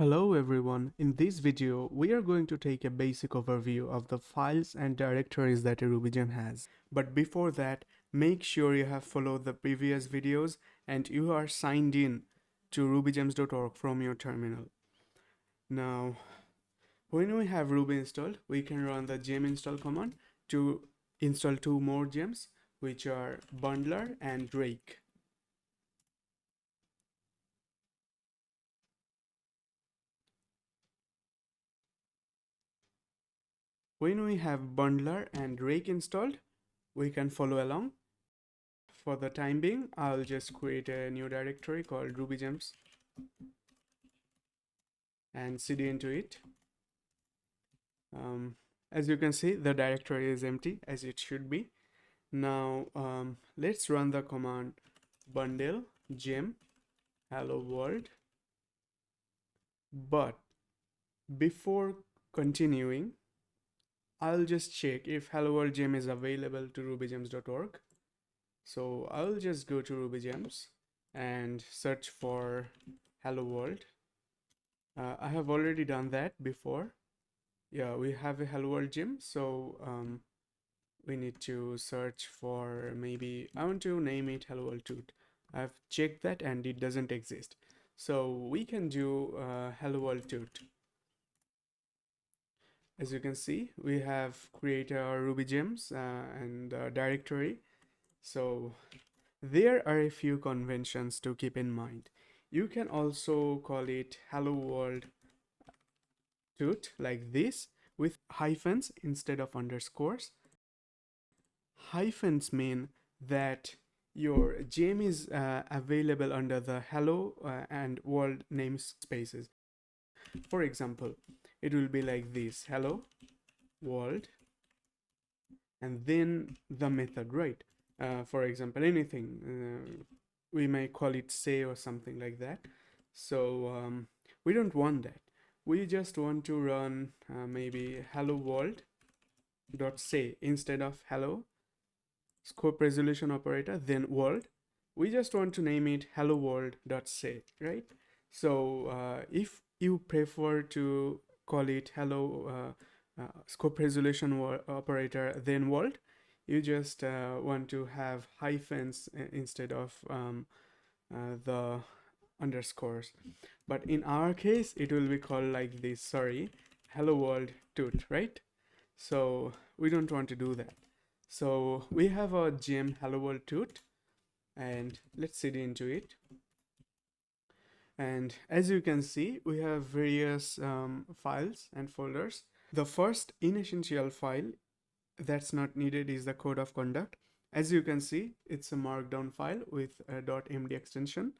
Hello everyone, in this video we are going to take a basic overview of the files and directories that a RubyGem has. But before that, make sure you have followed the previous videos and you are signed in to rubygems.org from your terminal. Now, when we have Ruby installed, we can run the gem install command to install two more gems, which are bundler and rake. When we have bundler and rake installed, we can follow along. For the time being, I'll just create a new directory called rubygems and cd into it. As you can see, the directory is empty as it should be. Now let's run the command bundle gem hello world. But before continuing, I'll just check if hello world gem is available to rubygems.org. So I'll just go to rubygems and search for hello world. I have already done that before. Yeah, we have a hello world gem, so we need to search for, maybe I want to name it hello world toot. I've checked that and it doesn't exist, so we can do hello world toot. As you can see, we have created our ruby gems and directory. So there are a few conventions to keep in mind. You can also call it hello world toot like this, with hyphens instead of underscores. Hyphens mean that your gem is available under the hello and world namespaces. For example, it will be like this: hello world and then the method, right? For example, anything, we may call it say or something like that. So we don't want that. We just want to run maybe hello world dot say instead of hello scope resolution operator then world. We just want to name it hello world dot say, right? So if you prefer to call it hello scope resolution operator then world, you just want to have hyphens instead of the underscores. But in our case, it will be called like this, sorry, hello world toot, right? So we don't want to do that. So we have a gem hello world toot, and let's cd into it. And as you can see, we have various files and folders. The first inessential file that's not needed is the code of conduct. As you can see, it's a markdown file with a .md extension,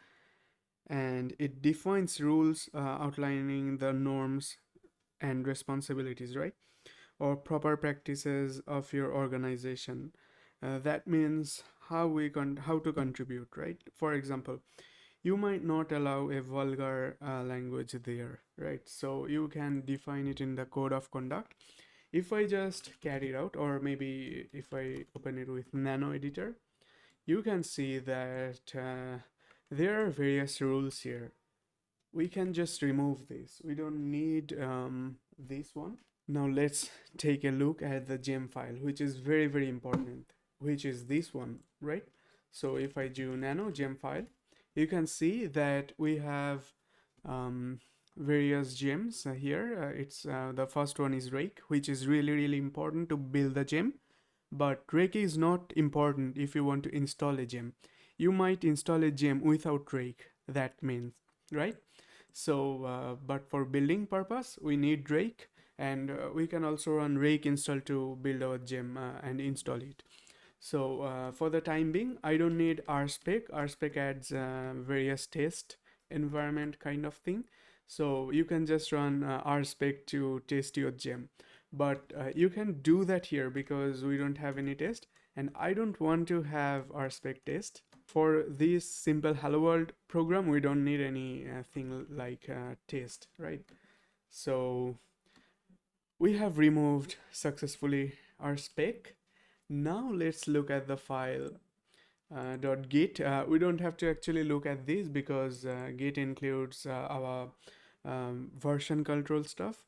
and it defines rules outlining the norms and responsibilities, right? Or proper practices of your organization. That means how to contribute, right? For example, you might not allow a vulgar language there, right? So you can define it in the code of conduct. If I just carry it out, or maybe if I open it with nano editor, you can see that there are various rules here. We can just remove this. We don't need this one. Now let's take a look at the gem file, which is very important, which is this one, right? So if I do nano gem file, you can see that we have various gems here. It's the first one is rake, which is really important to build the gem. But rake is not important if you want to install a gem. You might install a gem without rake, that means, right? So but for building purpose, we need rake, and we can also run rake install to build our gem and install it. So for the time being, I don't need rspec. Rspec adds various test environment kind of thing. So you can just run rspec to test your gem. But you can do that here because we don't have any test, and I don't want to have rspec test. For this simple hello world program, we don't need anything like test, right? So we have removed successfully rspec. Now let's look at the file .git. We don't have to actually look at this because git includes our version control stuff,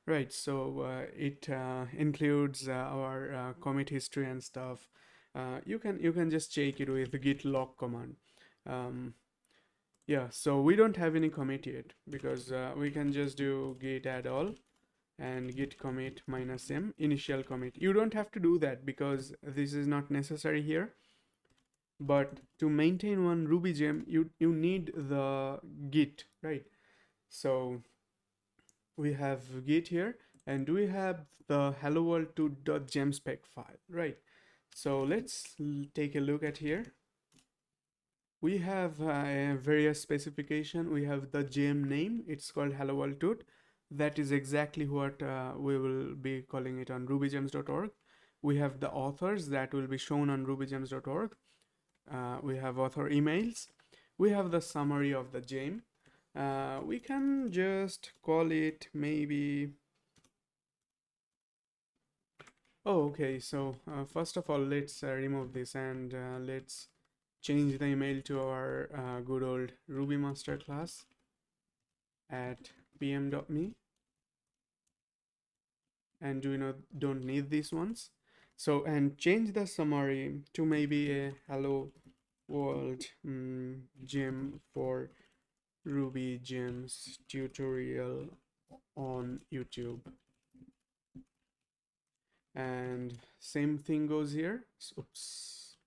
right? So it includes our commit history and stuff. You can just check it with the git log command. Um, yeah, so we don't have any commit yet because we can just do git add all and git commit -m initial commit. You don't have to do that because this is not necessary here. But to maintain one Ruby gem, you need the git, right? So we have git here, and we have the hello world 2.gem spec file, right? So let's take a look at here. We have a various specification. We have the gem name. It's called hello world 2. That is exactly what we will be calling it on rubygems.org. We have the authors that will be shown on rubygems.org. We have author emails. We have the summary of the gem. We can just call it maybe. Oh, okay. So first of all, let's remove this and let's change the email to our good old Ruby master class at pm.me. And don't need these ones. So and change the summary to maybe a hello world gem for Ruby gems tutorial on YouTube. And same thing goes here. Oops.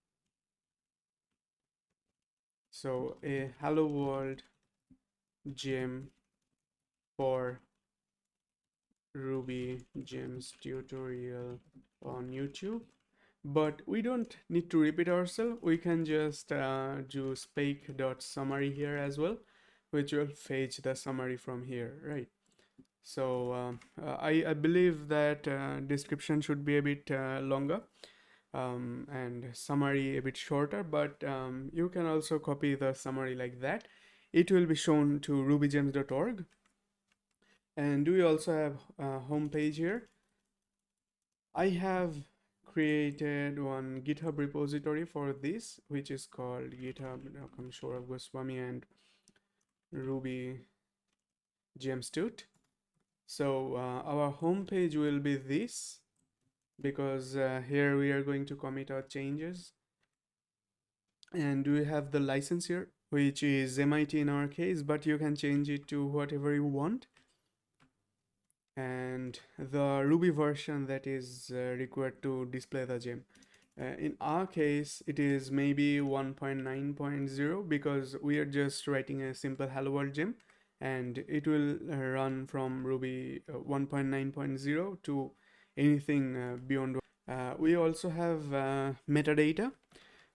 So a hello world gem for Ruby gems tutorial on YouTube. But we don't need to repeat ourselves. We can just do spec.summary here as well, which will fetch the summary from here, right? So I believe that description should be a bit longer and summary a bit shorter, but you can also copy the summary like that. It will be shown to rubygems.org. And we also have a home page here. I have created one GitHub repository for this, which is called github.com Saurabh Goswami and Ruby Gems Tut. So our home page will be this, because here we are going to commit our changes. And we have the license here, which is MIT in our case, but you can change it to whatever you want. And the Ruby version that is required to display the gem. In our case, it is maybe 1.9.0 because we are just writing a simple hello world gem, and it will run from Ruby 1.9.0 to anything beyond. We also have metadata,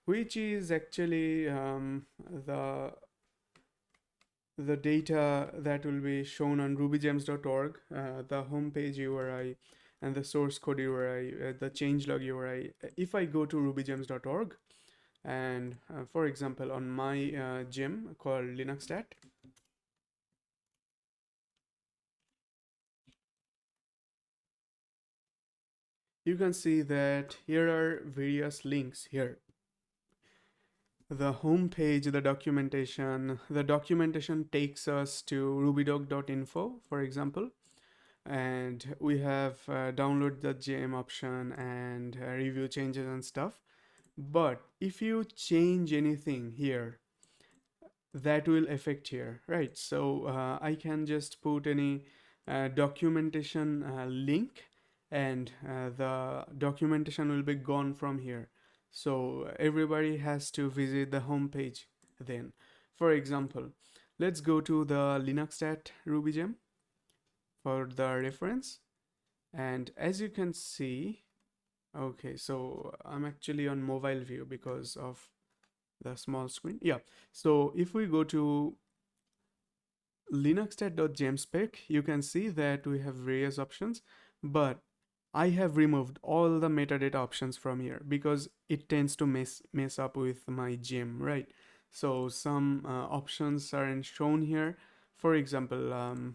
which is actually the data that will be shown on rubygems.org, the homepage URI and the source code URI, the changelog URI. If I go to rubygems.org and for example on my gem called linuxstat, you can see that here are various links here. The home page, the documentation takes us to rubydoc.info, for example, and we have download the gem option and review changes and stuff. But if you change anything here, that will affect here, right? So I can just put any documentation link, and the documentation will be gone from here. So everybody has to visit the home page then. For example, let's go to the linuxstat Ruby gem for the reference. And as you can see, okay, so I'm actually on mobile view because of the small screen. Yeah, so if we go to linuxstat.gemspec, you can see that we have various options, but I have removed all the metadata options from here because it tends to mess up with my gem, right? So some options aren't shown here. For example,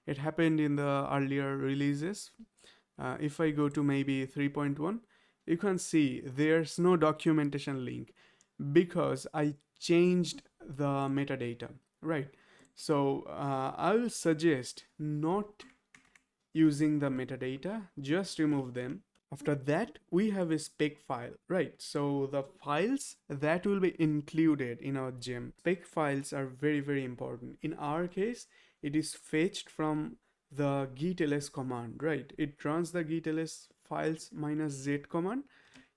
it happened in the earlier releases. If I go to maybe 3.1, you can see there's no documentation link because I changed the metadata, right? So I will suggest not using the metadata, just remove them. After that, we have a spec file, right? So the files that will be included in our gem, spec files are very, very important. In our case, it is fetched from the git-ls command, right? It runs the git-ls files minus z command.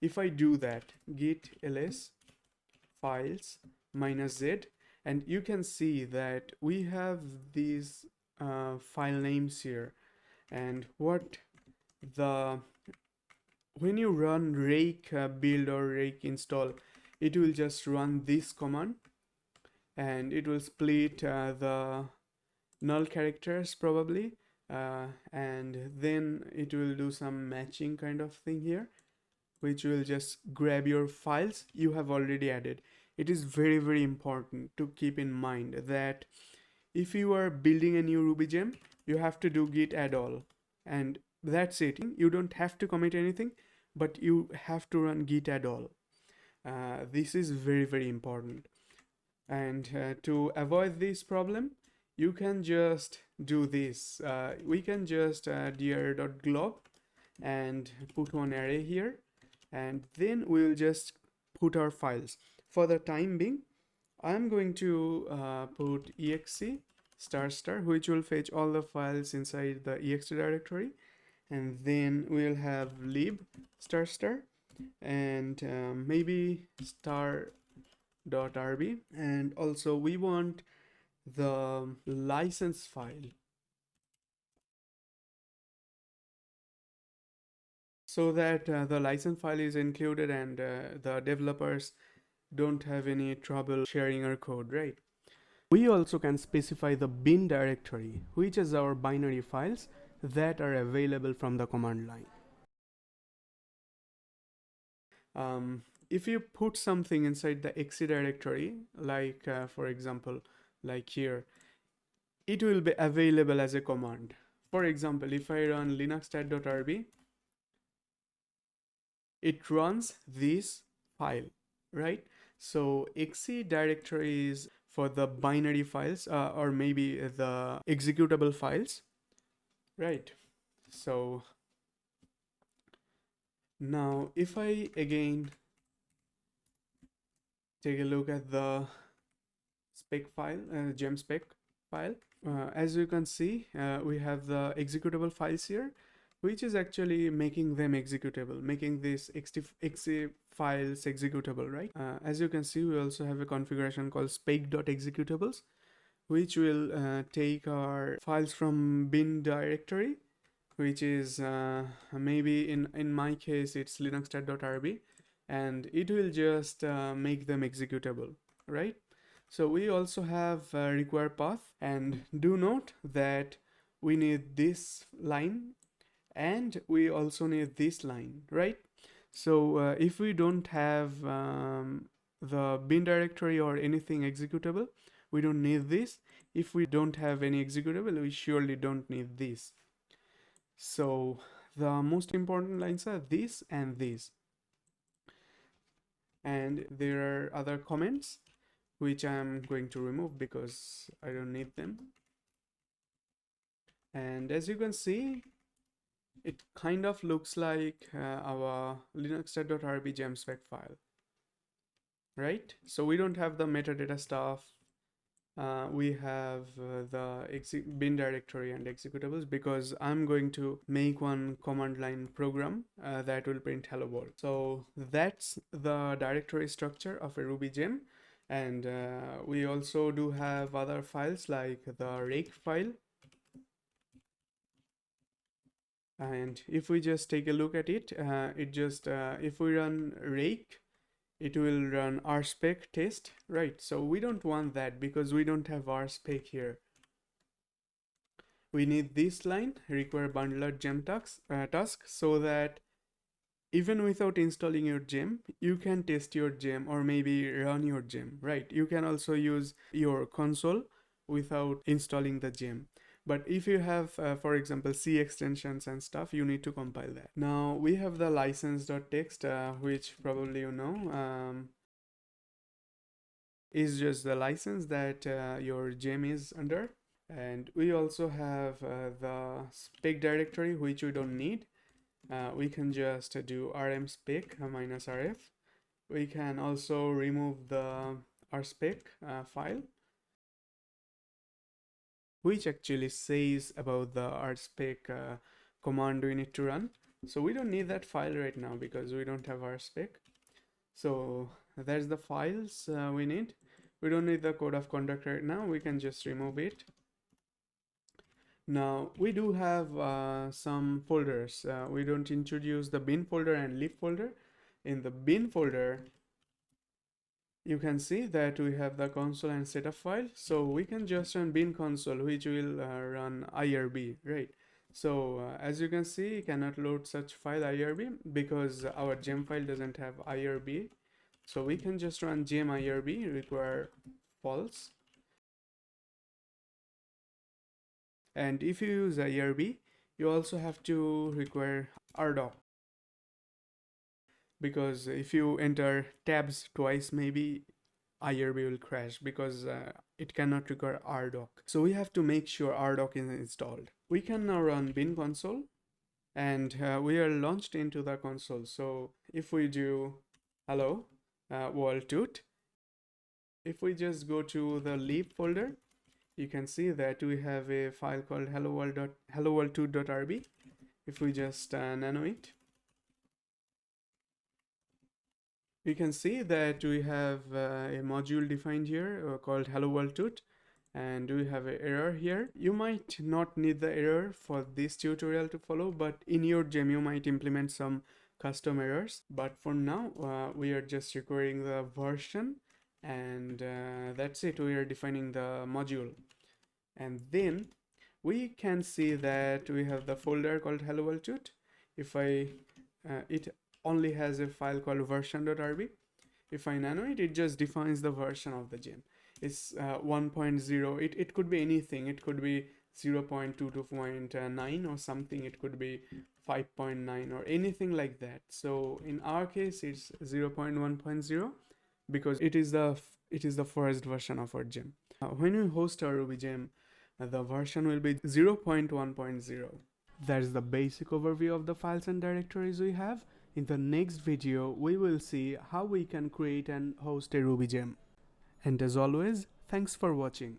If I do that, git-ls files minus z, and you can see that we have these file names here, and what the when you run rake build or rake install, it will just run this command, and it will split the null characters probably, and then it will do some matching kind of thing here, which will just grab your files you have already added. It is very, very important to keep in mind that if you are building a new Ruby gem, you have to do git add all, and that's it. You don't have to commit anything, but you have to run git add all. This is very, very important. And to avoid this problem, you can just do this. We can just dir.glob and put one array here, and then we'll just put our files. For the time being, I'm going to put exe star star, which will fetch all the files inside the exe directory, and then we'll have lib star star, and maybe star dot rb, and also we want the license file so that the license file is included, and the developers don't have any trouble sharing our code, right? We also can specify the bin directory, which is our binary files that are available from the command line. If you put something inside the exe directory, like for example, like here, it will be available as a command. For example, if I run linuxstat.rb, it runs this file, right? So exe directory is for the binary files, or maybe the executable files, right? So now if I again take a look at the spec file, gem spec file, as you can see, we have the executable files here, which is actually making them executable, making this exe files executable, right? As you can see, we also have a configuration called spec.executables, which will take our files from bin directory, which is maybe in my case it's linuxstat.rb, and it will just make them executable, right? So we also have require path, and do note that we need this line and we also need this line, right? So if we don't have the bin directory or anything executable, we don't need this. If we don't have any executable, we surely don't need this. So the most important lines are this and this. And there are other comments which I'm going to remove because I don't need them. And as you can see, it kind of looks like our linuxstat.rb gem spec file, right? So we don't have the metadata stuff. We have the bin directory and executables, because I'm going to make one command line program that will print hello world. So that's the directory structure of a Ruby gem. And we also do have other files like the Rake file. And if we just take a look at it, if we run Rake, it will run rspec test, right? So we don't want that because we don't have rspec here. We need this line, require bundler gem task, so that even without installing your gem, you can test your gem or maybe run your gem, right? You can also use your console without installing the gem. But if you have, for example, C extensions and stuff, you need to compile that. Now we have the license.txt, which probably you know. is just the license that your gem is under. And we also have the spec directory, which we don't need. We can just do rm spec minus rf. We can also remove the rspec file, which actually says about the rspec command we need to run. So we don't need that file right now because we don't have rspec. So that's the files we need. We don't need the code of conduct right now. We can just remove it. Now we do have some folders. We don't introduce the bin folder and lib folder. In the bin folder, you can see that we have the console and setup file. So we can just run bin console, which will run IRB, right? So as you can see, you cannot load such file IRB because our gem file doesn't have IRB. So we can just run gem IRB require false. And if you use IRB, you also have to require RDoc, because if you enter tabs twice, maybe IRB will crash because it cannot require RDoc. So we have to make sure RDoc is installed. We can now run bin console, and we are launched into the console. So if we do hello world toot, if we just go to the lib folder, you can see that we have a file called hello-world2.rb. If we just nano it, you can see that we have a module defined here called hello-world2, and we have an error here. You might not need the error for this tutorial to follow, but in your gem you might implement some custom errors. But for now, we are just requiring the version, and that's it. We are defining the module. And then we can see that we have the folder called hello-world2. If it only has a file called version.rb. If I nano it, it just defines the version of the gem. It's 1.0. It could be anything. It could be 0.22.9 or something. It could be 5.9 or anything like that. So in our case, it's 0.1.0 because it is the first version of our gem. When we host our Ruby gem, the version will be 0.1.0. That's the basic overview of the files and directories we have. In the next video, we will see how we can create and host a Ruby gem. And as always, thanks for watching.